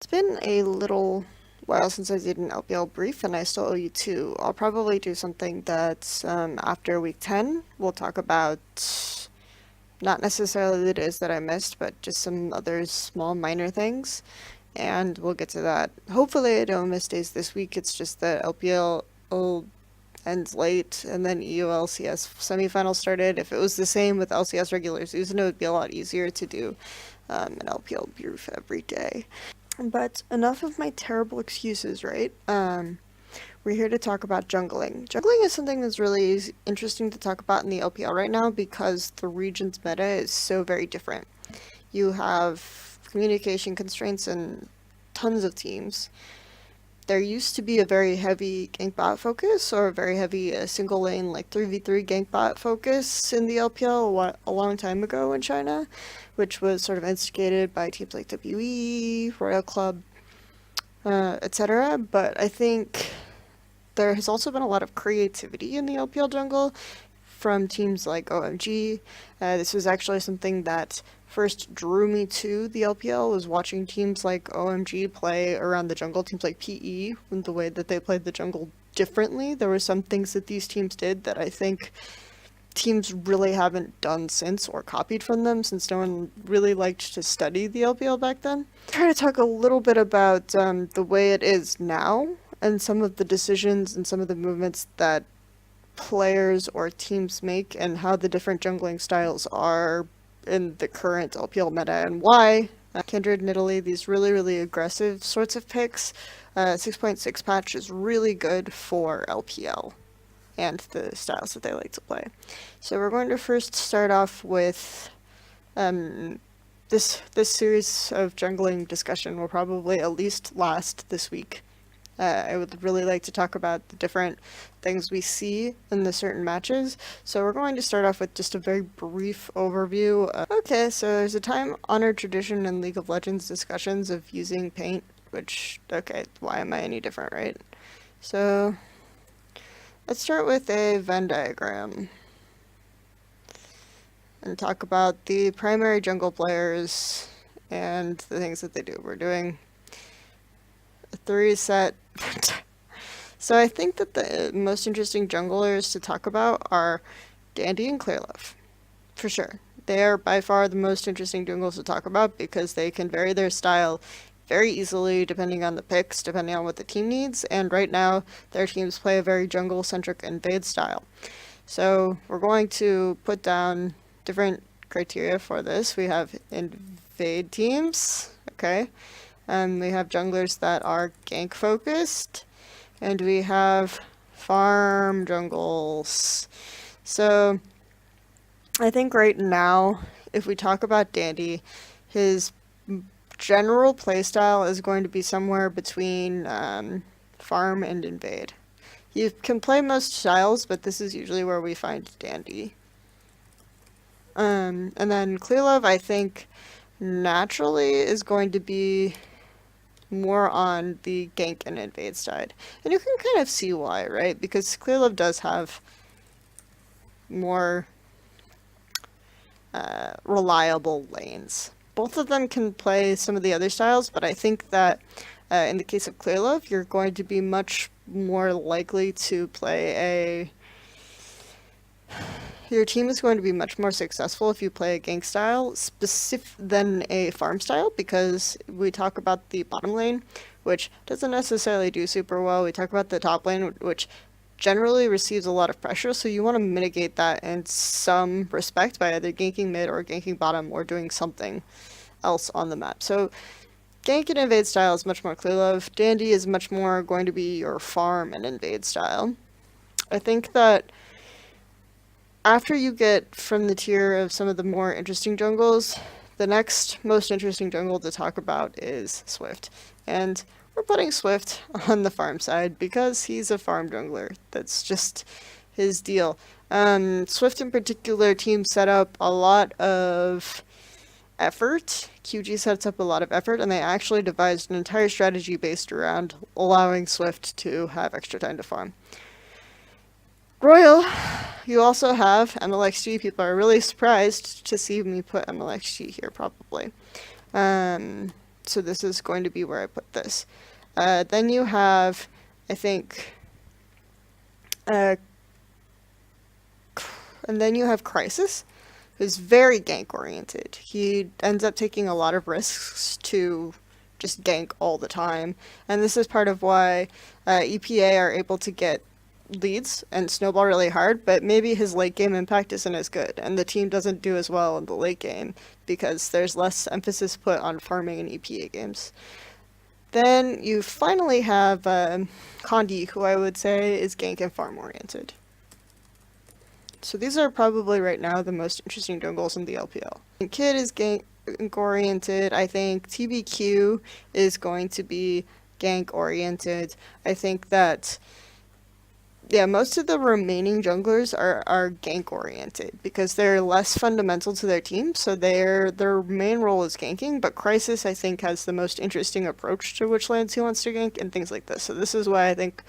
It's been a little while since I did an LPL brief, and I still owe you two. I'll probably do something that's after week 10. We'll talk about not necessarily the days that I missed, but just some other small minor things, and we'll get to that. Hopefully I don't miss days this week. It's just that LPL ends late, and then EU-LCS semifinals started. If it was the same with LCS regular season, it would be a lot easier to do an LPL brief every day. But enough of my terrible excuses, right? We're here to talk about jungling. Jungling is something that's really interesting to talk about in the LPL right now because the region's meta is so very different. You have communication constraints in tons of teams. There used to be a very heavy gank bot focus, or a very heavy single lane, like 3v3 gank bot focus in the LPL a long time ago in China, which was sort of instigated by teams like WE, Royal Club, etc. But I think there has also been a lot of creativity in the LPL jungle from teams like OMG. This was actually something that first drew me to the LPL, was watching teams like OMG play around the jungle, teams like PE, and the way that they played the jungle differently. There were some things that these teams did that I think teams really haven't done since or copied from them, since no one really liked to study the LPL back then. I'll try to talk a little bit about the way it is now, and some of the decisions and some of the movements that players or teams make, and how the different jungling styles are in the current LPL meta, and why. Kindred and Italy, these really aggressive sorts of picks. 6.6 patch is really good for LPL and the styles that they like to play. So we're going to first start off with this series of jungling discussion will probably at least last this week. I would really like to talk about the different things we see in the certain matches. So we're going to start off with just a very brief overview. Okay, so there's a time-honored tradition in League of Legends discussions of using paint, which, okay, why am I any different, right? So let's start with a Venn diagram and talk about the primary jungle players and the things that they do. We're doing a 3-set. So I think that the most interesting junglers to talk about are DanDy and Clearlove, for sure. They are by far the most interesting jungles to talk about because they can vary their style very easily depending on the picks, depending on what the team needs, and right now their teams play a very jungle-centric invade style. So we're going to put down different criteria for this. We have invade teams, okay, and we have junglers that are gank focused, and we have farm jungles. So I think right now, if we talk about DanDy, his general playstyle is going to be somewhere between farm and invade. You can play most styles, but this is usually where we find DanDy. And then Clearlove, I think, naturally is going to be more on the gank and invade side. And you can kind of see why, right? Because Clearlove does have more reliable lanes. Both of them can play some of the other styles, but I think that in the case of Clearlove, you're going to be much more likely to play your team is going to be much more successful if you play a gank style than a farm style, because we talk about the bottom lane, which doesn't necessarily do super well. We talk about the top lane, which generally receives a lot of pressure, so you want to mitigate that in some respect by either ganking mid or ganking bottom or doing something else on the map. So gank and invade style is much more Clearlove. DanDy is much more going to be your farm and invade style. I think that after you get from the tier of some of the more interesting jungles, the next most interesting jungle to talk about is Swift. And we're putting Swift on the farm side because he's a farm jungler. That's just his deal. Swift in particular, team set up a lot of effort. QG sets up a lot of effort, and they actually devised an entire strategy based around allowing Swift to have extra time to farm. Royal, you also have Mlxg. People are really surprised to see me put Mlxg here, probably. So this is going to be where I put this. Then you have, I think, and then you have Crisis, who's very gank oriented. He ends up taking a lot of risks to just gank all the time, and this is part of why EPA are able to get leads and snowball really hard, but maybe his late game impact isn't as good, and the team doesn't do as well in the late game because there's less emphasis put on farming in EPA games. Then you finally have DanDy, who I would say is gank and farm oriented. So these are probably right now the most interesting jungles in the LPL. Kid is gank oriented. I think TBQ is going to be gank oriented. I think that, yeah, most of the remaining junglers are gank oriented because they're less fundamental to their team, so their main role is ganking, but Crisis I think has the most interesting approach to which lanes he wants to gank and things like this. So this is why I think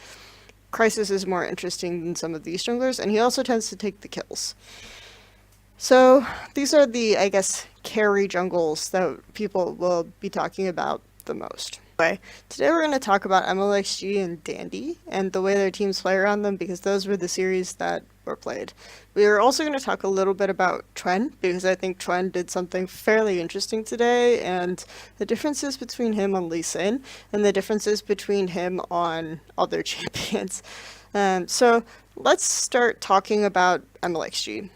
Crisis is more interesting than some of these junglers, and he also tends to take the kills. So these are the, I guess, carry jungles that people will be talking about the most. Anyway, today we're going to talk about Mlxg and DanDy and the way their teams play around them, because those were the series that were played. We are also going to talk a little bit about Twen, because I think Twen did something fairly interesting today, and the differences between him on Lee Sin and the differences between him on other champions. So let's start talking about Mlxg.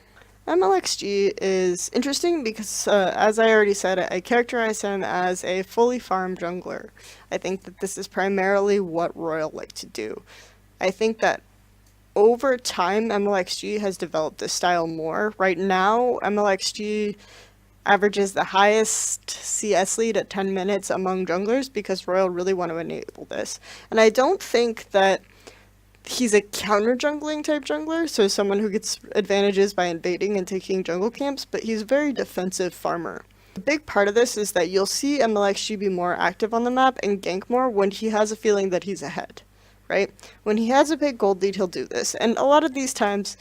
Mlxg is interesting because, as I already said, I characterize him as a fully farmed jungler. I think that this is primarily what Royal like to do. I think that over time, Mlxg has developed this style more. Right now, Mlxg averages the highest CS lead at 10 minutes among junglers because Royal really want to enable this. And I don't think that he's a counter-jungling type jungler, so someone who gets advantages by invading and taking jungle camps, but he's a very defensive farmer. A big part of this is that you'll see Mlxg be more active on the map and gank more when he has a feeling that he's ahead, right? When he has a big gold lead, he'll do this. And a lot of these times,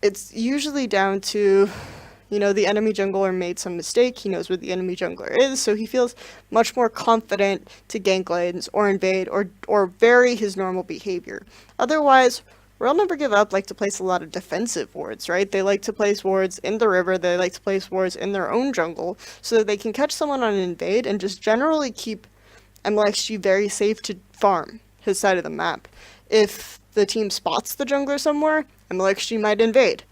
it's usually down to, you know, the enemy jungler made some mistake, he knows where the enemy jungler is, so he feels much more confident to gank lanes or invade or vary his normal behavior. Otherwise, Royal Never Give Up like to place a lot of defensive wards, right? They like to place wards in the river, they like to place wards in their own jungle, so that they can catch someone on an invade and just generally keep Mlxg very safe to farm his side of the map. If the team spots the jungler somewhere, Mlxg might invade.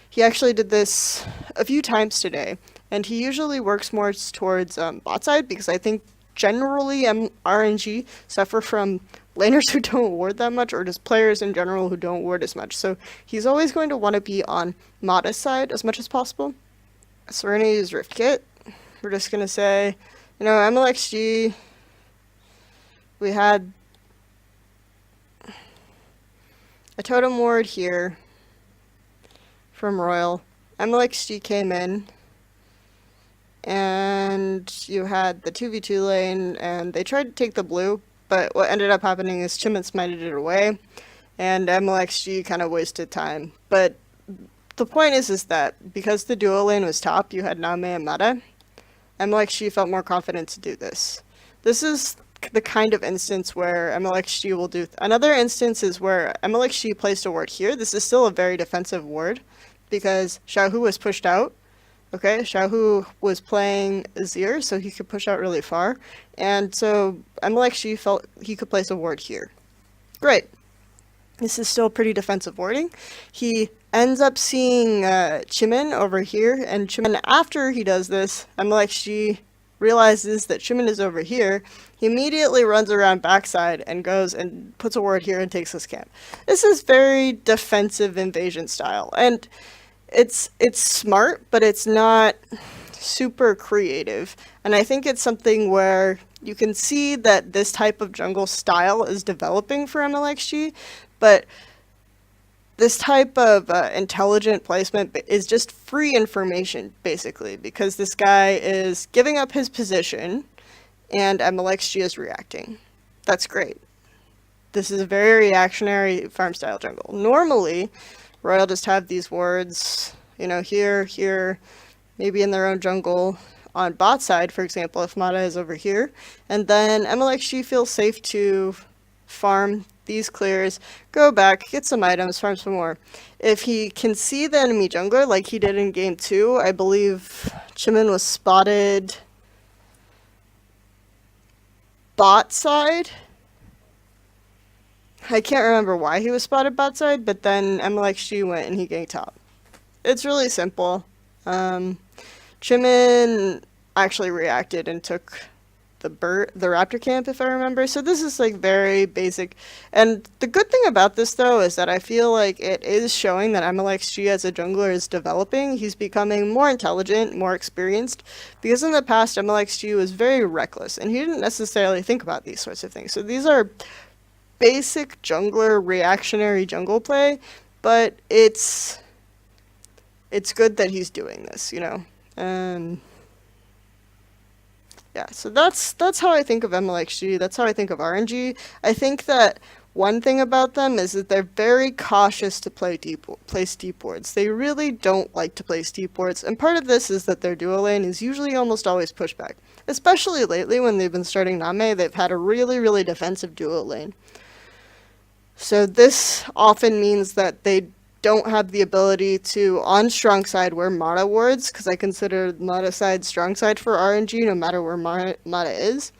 He actually did this a few times today, and he usually works more towards bot side because I think generally RNG suffer from laners who don't ward that much, or just players in general who don't ward as much. So he's always going to want to be on Mata's side as much as possible. So we're going to use Rift Kit. We're just going to say, you know, Mlxg, we had a totem ward here from Royal. Mlxg came in, and you had the 2v2 lane, and they tried to take the blue, but what ended up happening is Chimin smited it away, and Mlxg kind of wasted time. But the point is that because the duo lane was top, you had Name and Meta, Mlxg felt more confident to do this. This is the kind of instance where Mlxg will do. Another instance is where Mlxg placed a ward here. This is still a very defensive ward, because Xiaohu was pushed out. Okay, Xiaohu was playing Azir, so he could push out really far. And so Mlxg felt he could place a ward here. Great. This is still pretty defensive warding. He ends up seeing Chimin over here, and Chimin, after he does this, Mlxg realizes that Chimin is over here. He immediately runs around backside and goes and puts a ward here and takes this camp. This is very defensive invasion style, and it's smart, but it's not super creative. And I think it's something where you can see that this type of jungle style is developing for Mlxg, but this type of intelligent placement is just free information, basically, because this guy is giving up his position and Mlxg is reacting. That's great. This is a very reactionary farm style jungle. Normally, Royal just have these wards, you know, here, maybe in their own jungle, on bot side, for example, if Mata is over here, and then Mlxg feels safe to farm these clears, go back, get some items, farm some more. If he can see the enemy jungler like he did in game 2, I believe Jimin was spotted bot side. I can't remember why he was spotted bot side, but then Mlxg went and he ganked top. It's really simple. Jimin actually reacted and took the raptor camp, if I remember. So this is like very basic. And the good thing about this though is that I feel like it is showing that Mlxg as a jungler is developing. He's becoming more intelligent, more experienced, because in the past Mlxg was very reckless and he didn't necessarily think about these sorts of things. So these are basic jungler reactionary jungle play, but it's good that he's doing this, you know. Yeah, so that's how I think of Mlxg. That's how I think of RNG. I think that one thing about them is that they're very cautious to place deep wards. They really don't like to place deep wards, and part of this is that their duo lane is usually almost always pushback. Especially lately when they've been starting Name, they've had a really, really defensive duo lane. So this often means that they don't have the ability to, on strong side, wear Mata wards, because I consider Mata side strong side for RNG no matter where Mata is.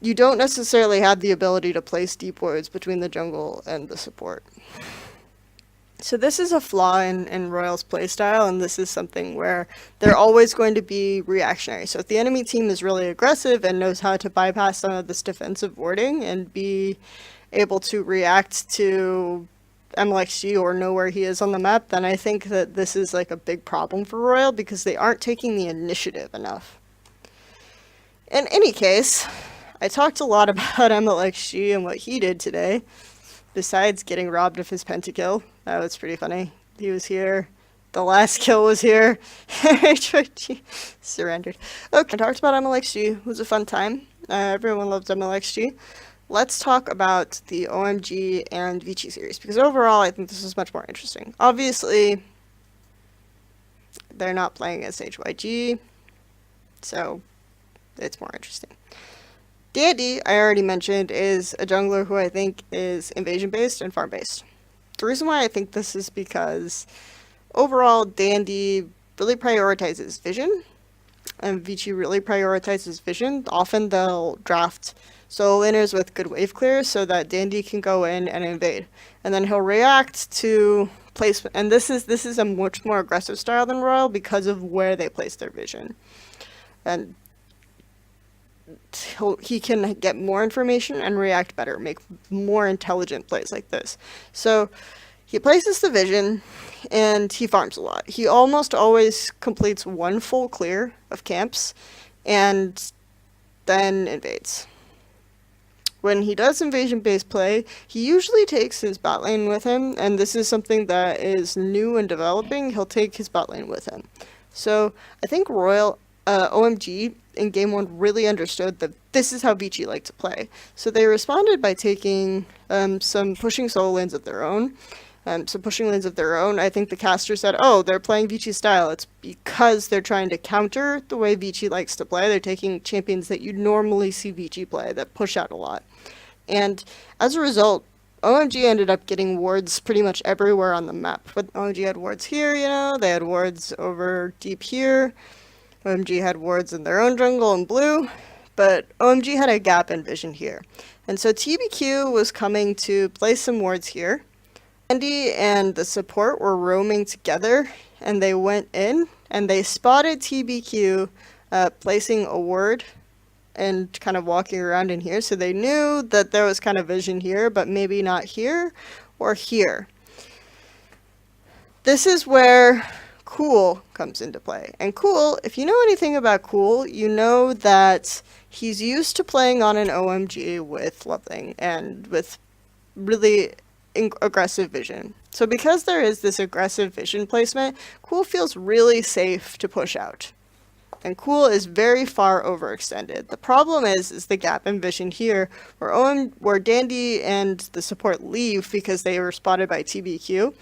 You don't necessarily have the ability to place deep wards between the jungle and the support. So this is a flaw in Royal's playstyle, and this is something where they're always going to be reactionary. So if the enemy team is really aggressive and knows how to bypass some of this defensive warding and be able to react to Mlxg or know where he is on the map, then I think that this is like a big problem for Royal because they aren't taking the initiative enough. In any case, I talked a lot about Mlxg and what he did today, besides getting robbed of his pentakill. That was pretty funny. He was here. The last kill was here. Surrendered. Okay, I talked about Mlxg. It was a fun time. Everyone loves Mlxg. Let's talk about the OMG and Vici series, because overall I think this is much more interesting. Obviously, they're not playing as HYG, so it's more interesting. DanDy, I already mentioned, is a jungler who I think is invasion-based and farm-based. The reason why I think this is because overall DanDy really prioritizes vision, and Vici really prioritizes vision. Often they'll draft solo laners with good wave clear so that DanDy can go in and invade. And then he'll react to placement. And this is a much more aggressive style than Royal because of where they place their vision. And he can get more information and react better, make more intelligent plays like this. So he places the vision and he farms a lot. He almost always completes one full clear of camps and then invades. When he does invasion-based play, he usually takes his bot lane with him, and this is something that is new and developing. He'll take his bot lane with him. So I think Royal OMG in Game 1 really understood that this is how Vici liked to play. So they responded by taking some pushing solo lanes of their own. I think the caster said, oh, they're playing Vici style. It's because they're trying to counter the way Vici likes to play. They're taking champions that you'd normally see Vici play that push out a lot. And as a result, OMG ended up getting wards pretty much everywhere on the map. But OMG had wards here, you know, they had wards over deep here. OMG had wards in their own jungle in blue, but OMG had a gap in vision here. And so TBQ was coming to place some wards here. DanDy and the support were roaming together, and they went in, and they spotted TBQ placing a ward and kind of walking around in here, so they knew that there was kind of vision here, but maybe not here or here. This is where Cool comes into play. And Cool, if you know anything about Cool, you know that he's used to playing on an OMG with Loveling and with really aggressive vision. So because there is this aggressive vision placement, Cool feels really safe to push out. And Cool is very far overextended. The problem is the gap in vision here, where DanDy and the support leave because they were spotted by TBQ.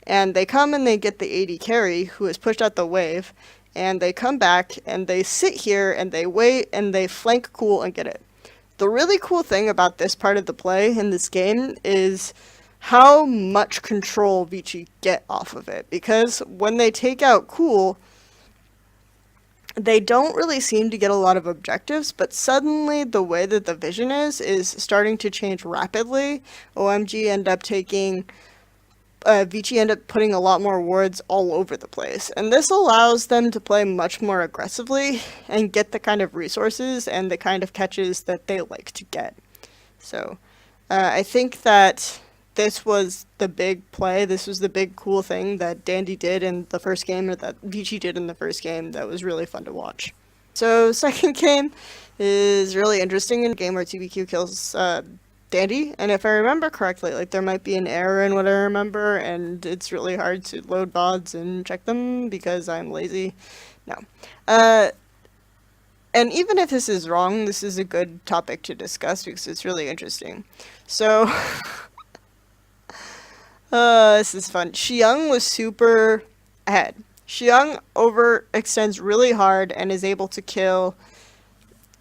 And they come and they get the AD carry, who has pushed out the wave, and they come back and they sit here and they wait and they flank Cool and get it. The really cool thing about this part of the play in this game is how much control Vici get off of it, because when they take out Cool, they don't really seem to get a lot of objectives, but suddenly the way that the vision is starting to change rapidly. OMG end up taking, Vici end up putting a lot more wards all over the place, and this allows them to play much more aggressively and get the kind of resources and the kind of catches that they like to get. So, I think that this was the big play, this was the big cool thing that DanDy did in the first game, or that Vici did in the first game, that was really fun to watch. So, second game is really interesting, in a game where TBQ kills DanDy, and if I remember correctly, like, there might be an error in what I remember, and it's really hard to load VODs and check them because I'm lazy. No. And even if this is wrong, this is a good topic to discuss because it's really interesting. So, this is fun. Xiang was super ahead. Xiang overextends really hard and is able to kill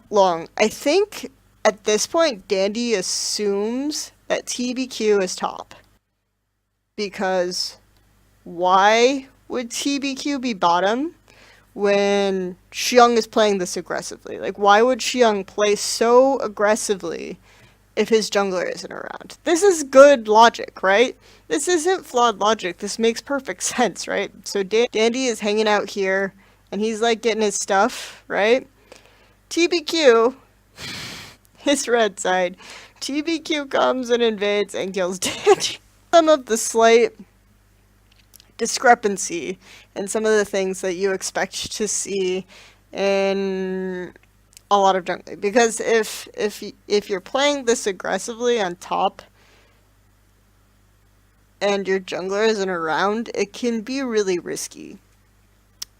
Long. I think at this point, DanDy assumes that TBQ is top. Because why would TBQ be bottom when Xiang is playing this aggressively? Like, why would Xiang play so aggressively if his jungler isn't around? This is good logic, right? This isn't flawed logic. This makes perfect sense, right? So DanDy is hanging out here, and he's like getting his stuff, right? TBQ, his red side, TBQ comes and invades and kills DanDy. Some of the slight discrepancy in some of the things that you expect to see in a lot of jungling, because if you're playing this aggressively on top and your jungler isn't around, it can be really risky.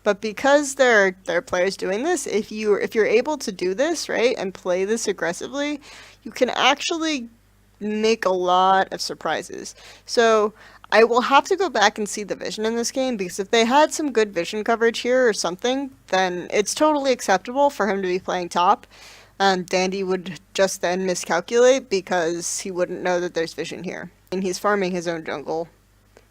But because there are players doing this, if you're able to do this, right, and play this aggressively, you can actually make a lot of surprises. So I will have to go back and see the vision in this game, because if they had some good vision coverage here or something, then it's totally acceptable for him to be playing top. DanDy would just then miscalculate because he wouldn't know that there's vision here. And he's farming his own jungle.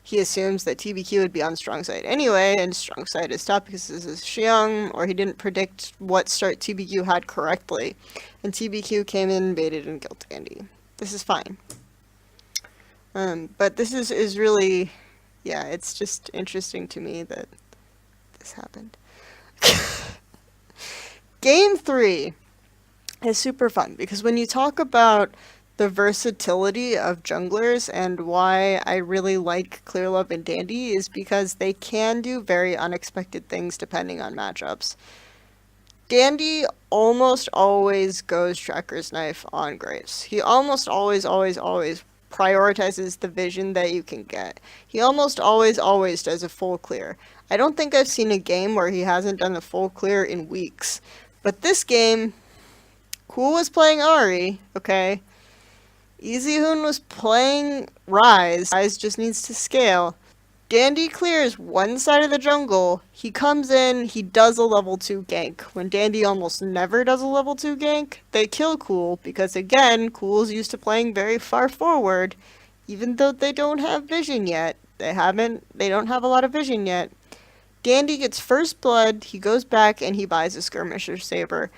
He assumes that TBQ would be on strong side anyway, and strong side is top because this is Xiang, or he didn't predict what start TBQ had correctly. And TBQ came in, invaded, and killed DanDy. This is fine. But this is really, yeah, it's just interesting to me that this happened. Game 3 is super fun, because when you talk about the versatility of junglers and why I really like Clearlove and DanDy is because they can do very unexpected things depending on matchups. DanDy almost always goes Tracker's Knife on Graves. He almost always prioritizes the vision that you can get. He almost always does a full clear. I don't think I've seen a game where he hasn't done a full clear in weeks. But this game, Cool was playing Ahri, okay? Easyhoon was playing Rise. Rise just needs to scale. DanDy clears one side of the jungle. He comes in, he does a level 2 gank. When DanDy almost never does a level 2 gank, they kill Cool, because again, Cool's used to playing very far forward, even though they don't have vision yet. They don't have a lot of vision yet. DanDy gets first blood, he goes back and he buys a Skirmisher Saber.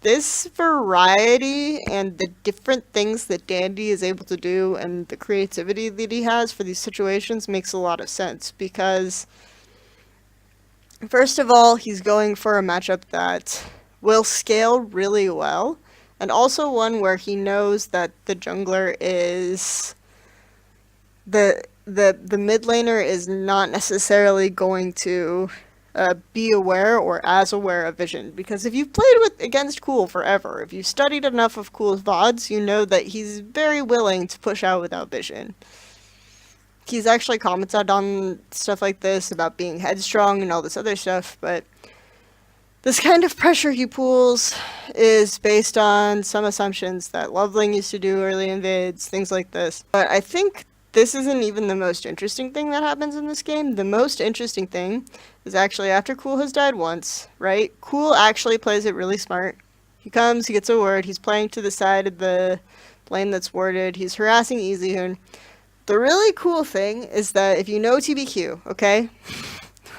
This variety and the different things that DanDy is able to do and the creativity that he has for these situations makes a lot of sense, because first of all, he's going for a matchup that will scale really well, and also one where he knows that the jungler is the mid laner is not necessarily going to be aware or as aware of vision, because if you've played against Cool forever, if you've studied enough of Cool's VODs, you know that he's very willing to push out without vision. He's actually commented on stuff like this about being headstrong and all this other stuff, but this kind of pressure he pulls is based on some assumptions that Loveling used to do early invades, things like this. But I think this isn't even the most interesting thing that happens in this game. The most interesting thing is actually after Cool has died once, right? Cool actually plays it really smart. He comes, he gets a ward, he's playing to the side of the lane that's warded, he's harassing Easyhoon. The really cool thing is that if you know TBQ, okay?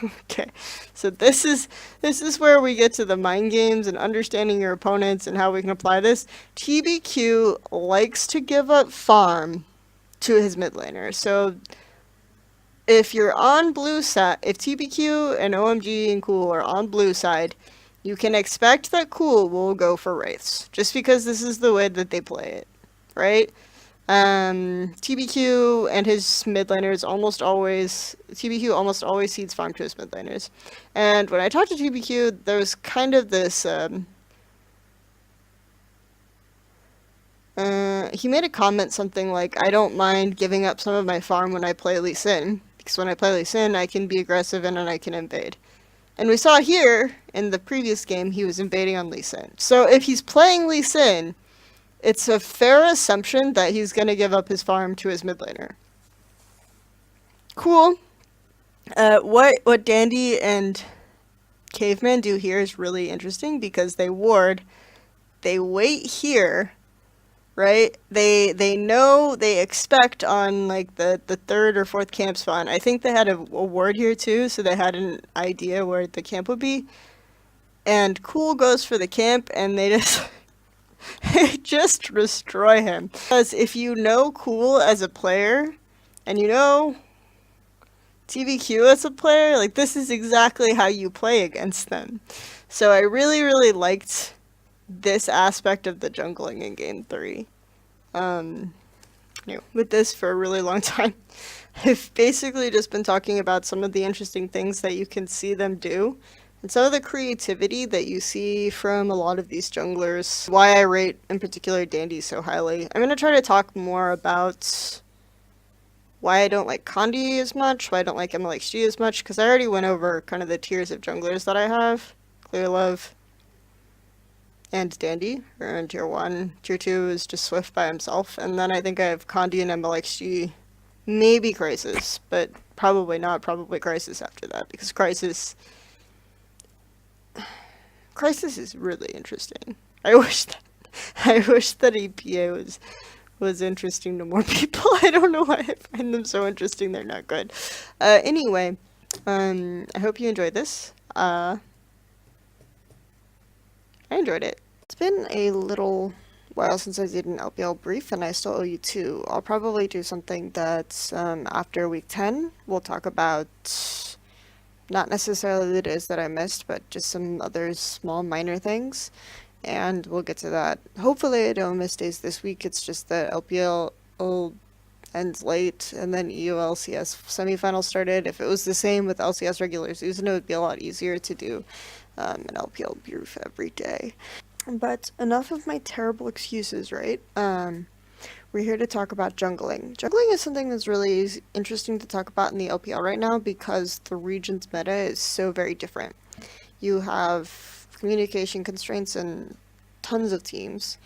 Okay, so this is where we get to the mind games and understanding your opponents and how we can apply this. TBQ likes to give up farm to his mid laner. So if you're on blue side, if TBQ and OMG and Cool are on blue side, you can expect that Cool will go for Wraiths, just because this is the way that they play it, right? TBQ and his mid laners TBQ almost always seeds farm to his mid laners. And when I talked to TBQ, there was kind of this, he made a comment something like, I don't mind giving up some of my farm when I play Lee Sin, because when I play Lee Sin, I can be aggressive and then I can invade. And we saw here, in the previous game, he was invading on Lee Sin. So if he's playing Lee Sin, it's a fair assumption that he's going to give up his farm to his mid laner. Cool. What DanDy and Caveman do here is really interesting because they ward, they wait here, right? They know, they expect on like the third or fourth camp spawn. I think they had a ward here too, so they had an idea where the camp would be. And Cool goes for the camp and they just destroy him. Because if you know Cool as a player, and you know TBQ as a player, like this is exactly how you play against them. So I really, really liked this aspect of the jungling in Game 3. With this for a really long time. I've basically just been talking about some of the interesting things that you can see them do. And some of the creativity that you see from a lot of these junglers, why I rate in particular DanDy so highly. I'm going to try to talk more about why I don't like Condi as much, why I don't like Mlxg as much, because I already went over kind of the tiers of junglers that I have. Clearlove and DanDy are in tier 1. Tier 2 is just Swift by himself, and then I think I have Condi and Mlxg, maybe Crisis, but probably not, probably Crisis after that, because Crisis is really interesting. I wish that EPA was interesting to more people. I don't know why I find them so interesting. They're not good. Anyway, I hope you enjoyed this. I enjoyed it. It's been a little while since I did an LPL brief, and I still owe you 2. I'll probably do something that's after week 10. We'll talk about not necessarily the days that I missed, but just some other small minor things, and we'll get to that. Hopefully I don't miss days this week. It's just that LPL ends late, and then EU LCS semifinals started. If it was the same with LCS regular season, it would be a lot easier to do an LPL brief every day. But enough of my terrible excuses, right? We're here to talk about jungling. Jungling is something that's really interesting to talk about in the LPL right now because the region's meta is so very different. You have communication constraints in tons of teams.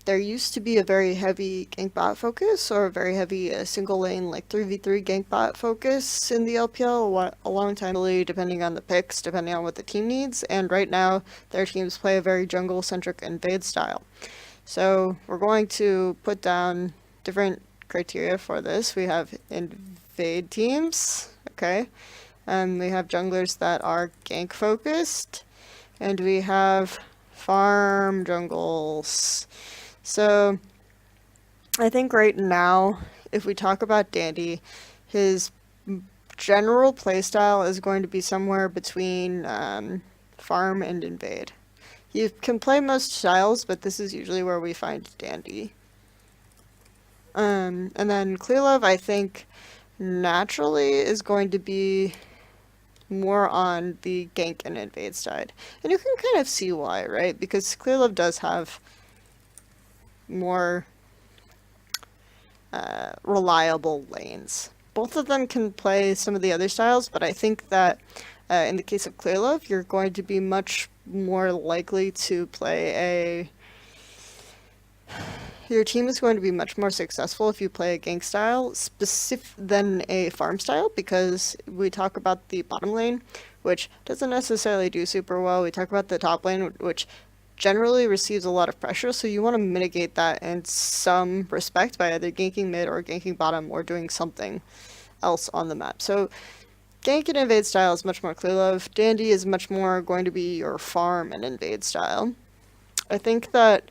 There used to be a very heavy gank bot focus or a very heavy single lane like 3v3 gank bot focus in the LPL a long time, depending on the picks, depending on what the team needs, and right now their teams play a very jungle-centric invade style. So we're going to put down different criteria for this. We have invade teams, okay, and we have junglers that are gank focused, and we have farm jungles. So I think right now, if we talk about DanDy, his general playstyle is going to be somewhere between farm and invade. You can play most styles, but this is usually where we find DanDy. And then Clearlove, I think, naturally is going to be more on the gank and invade side. And you can kind of see why, right? Because Clearlove does have more reliable lanes. Both of them can play some of the other styles, but I think that in the case of Clearlove, you're going to be much more likely to play your team is going to be much more successful if you play a gank style than a farm style, because we talk about the bottom lane, which doesn't necessarily do super well. We talk about the top lane, which generally receives a lot of pressure, so you want to mitigate that in some respect by either ganking mid or ganking bottom or doing something else on the map. So gank and invade style is much more clear love. DanDy is much more going to be your farm and invade style. I think that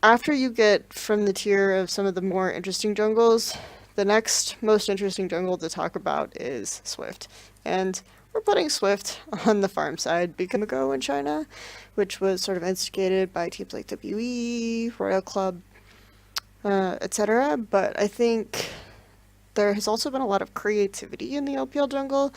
after you get from the tier of some of the more interesting jungles, the next most interesting jungle to talk about is Swift. And we're putting Swift on the farm side because ago in China, which was sort of instigated by teams like WE, Royal Club, etc. But I think there has also been a lot of creativity in the LPL jungle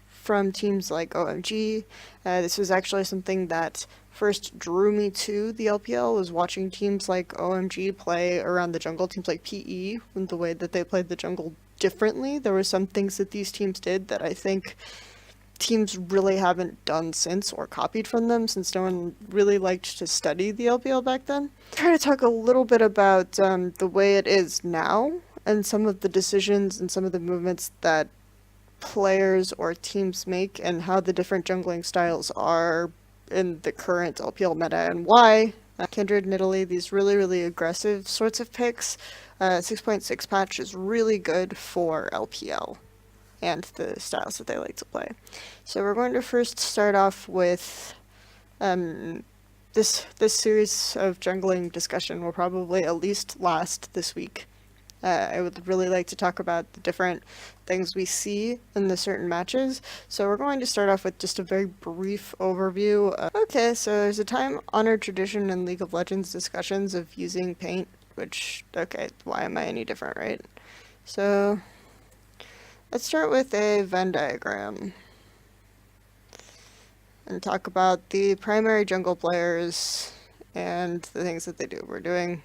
from teams like OMG. This was actually something that first drew me to the LPL, was watching teams like OMG play around the jungle, teams like PE, and the way that they played the jungle differently. There were some things that these teams did that I think teams really haven't done since or copied from them, since no one really liked to study the LPL back then. Try to talk a little bit about the way it is now and some of the decisions and some of the movements that players or teams make and how the different jungling styles are in the current LPL meta and why. Kindred in Italy, these really aggressive sorts of picks. 6.6 patch is really good for LPL and the styles that they like to play. So we're going to first start off with this series of jungling discussion will probably at least last this week. I would really like to talk about the different things we see in the certain matches. So we're going to start off with just a very brief overview. Okay, so there's a time-honored tradition in League of Legends discussions of using paint, which, okay, why am I any different, right? So let's start with a Venn diagram and talk about the primary jungle players and the things that they do. We're doing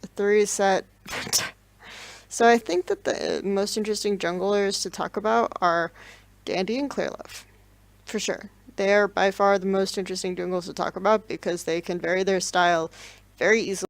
a 3-set. So I think that the most interesting junglers to talk about are DanDy and Clearlove, for sure. They are by far the most interesting jungles to talk about because they can vary their style very easily.